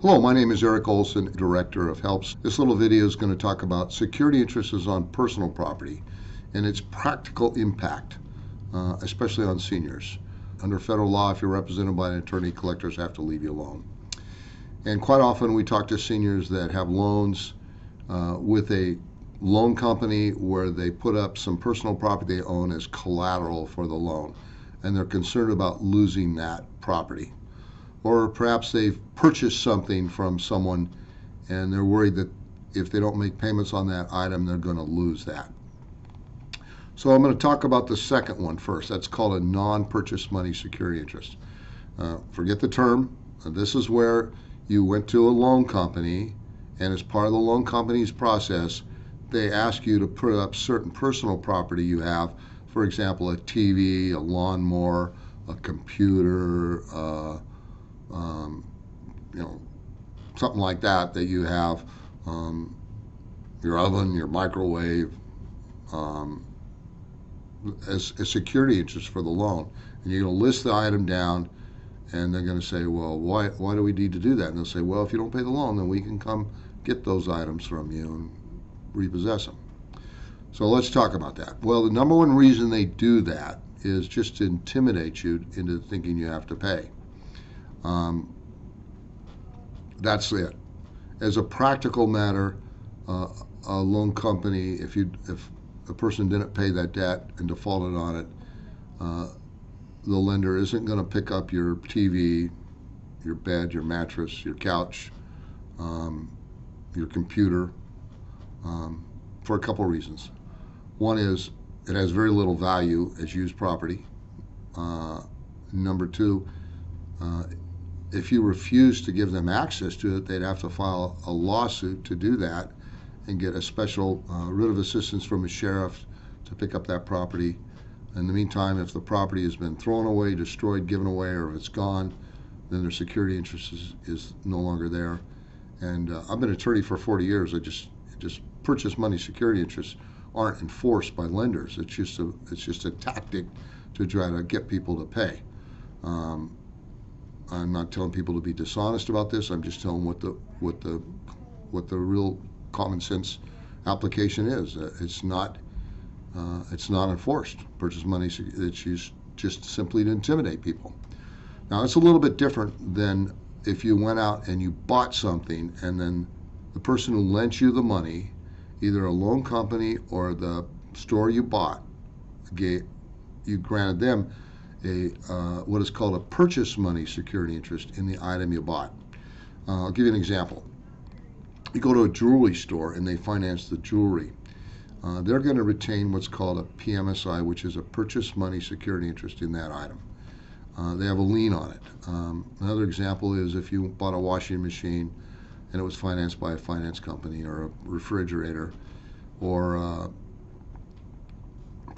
Hello, my name is Eric Olson, Director of HELPS. This little video is going to talk about security interests on personal property and its practical impact, especially on seniors. Under federal law, if you're represented by an attorney, collectors have to leave you alone. And quite often we talk to seniors that have loans with a loan company where they put up some personal property they own as collateral for the loan, and they're concerned about losing that property. Or perhaps they've purchased something from someone and they're worried that if they don't make payments on that item, they're going to lose that. So I'm going to talk about the second one first. That's called a non-purchase money security interest. Forget the term. This is where you went to a loan company, and as part of the loan company's process, they ask you to put up certain personal property you have. For example, a TV, a lawnmower, a computer, something like that you have, your oven, your microwave, as a security interest for the loan. And you're going to list the item down, and they're going to say, well, why do we need to do that? And they'll say, well, if you don't pay the loan, then we can come get those items from you and repossess them. So let's talk about that. Well, the number one reason they do that is just to intimidate you into thinking you have to pay. That's it. As a practical matter, a loan company, if a person didn't pay that debt and defaulted on it, the lender isn't going to pick up your TV, your bed, your mattress, your couch, your computer, for a couple reasons. One is it has very little value as used property. Number two, if you refuse to give them access to it, they'd have to file a lawsuit to do that and get a special writ of assistance from a sheriff to pick up that property. In the meantime, if the property has been thrown away, destroyed, given away, or if it's gone, then their security interest is no longer there. And I've been an attorney for 40 years. Just purchase money security interests aren't enforced by lenders. It's just a tactic to try to get people to pay. I'm not telling people to be dishonest about this. I'm just telling what the real common sense application is. It's not enforced. Purchase money, it's used just simply to intimidate people. Now, it's a little bit different than if you went out and you bought something and then the person who lent you the money, either a loan company or the store you bought, you granted them what is called a purchase money security interest in the item you bought. I'll give you an example. You go to a jewelry store and they finance the jewelry. They're going to retain what's called a PMSI, which is a purchase money security interest in that item. They have a lien on it. Another example is if you bought a washing machine and it was financed by a finance company, or a refrigerator, or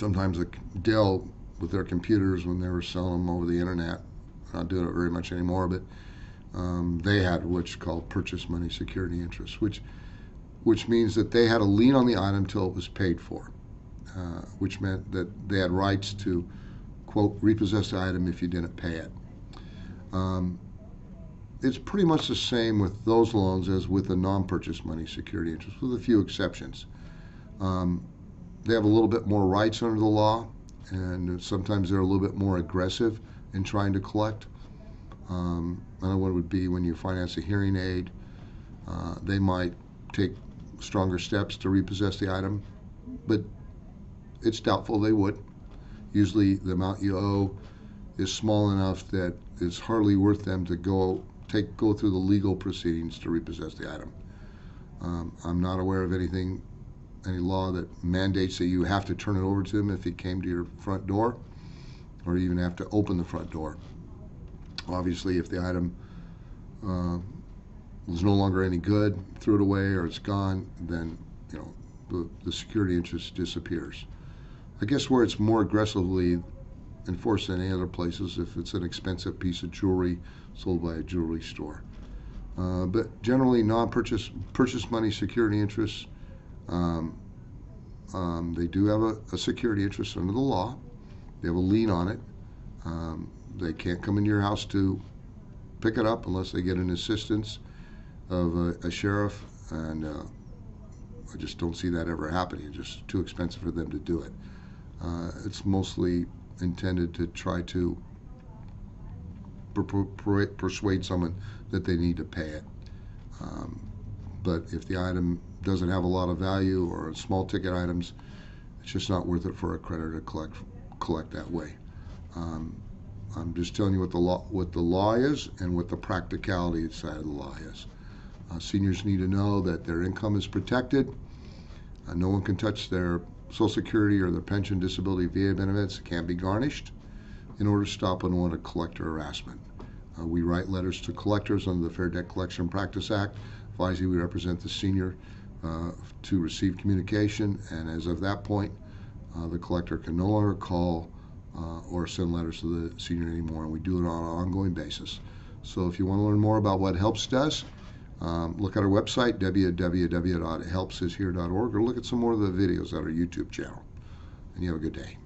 sometimes Dell with their computers when they were selling them over the internet. Not doing it very much anymore, but they had what's called purchase money security interest, which means that they had a lien on the item until it was paid for, which meant that they had rights to, quote, repossess the item if you didn't pay it. It's pretty much the same with those loans as with a non-purchase money security interest, with a few exceptions. They have a little bit more rights under the law, and sometimes they're a little bit more aggressive in trying to collect. Another one would be when you finance a hearing aid. They might take stronger steps to repossess the item, but it's doubtful they would. Usually the amount you owe is small enough that it's hardly worth them to go through the legal proceedings to repossess the item. I'm not aware of any law that mandates that you have to turn it over to them if it came to your front door, or even have to open the front door. Obviously, if the item was no longer any good, threw it away, or it's gone, then the security interest disappears. I guess where it's more aggressively enforced than any other places, if it's an expensive piece of jewelry sold by a jewelry store. But generally, purchase money security interests, they do have a security interest under the law. They have a lien on it. They can't come into your house to pick it up unless they get an assistance of a sheriff, and I just don't see that ever happening. It's just too expensive for them to do it. It's mostly intended to try to persuade someone that they need to pay it. But if the item doesn't have a lot of value, or small ticket items, it's just not worth it for a creditor to collect that way. I'm just telling you what the law is and what the practicality side of the law is. Seniors need to know that their income is protected. No one can touch their Social Security or their pension, disability, VA benefits. It can't be garnished in order to stop unwanted collector harassment. We write letters to collectors under the Fair Debt Collection Practice Act, advising we represent the senior to receive communication, and as of that point, the collector can no longer call or send letters to the senior anymore, and we do it on an ongoing basis. So if you want to learn more about what HELPS does, look at our website, www.helpsishere.org, or look at some more of the videos on our YouTube channel. And you have a good day.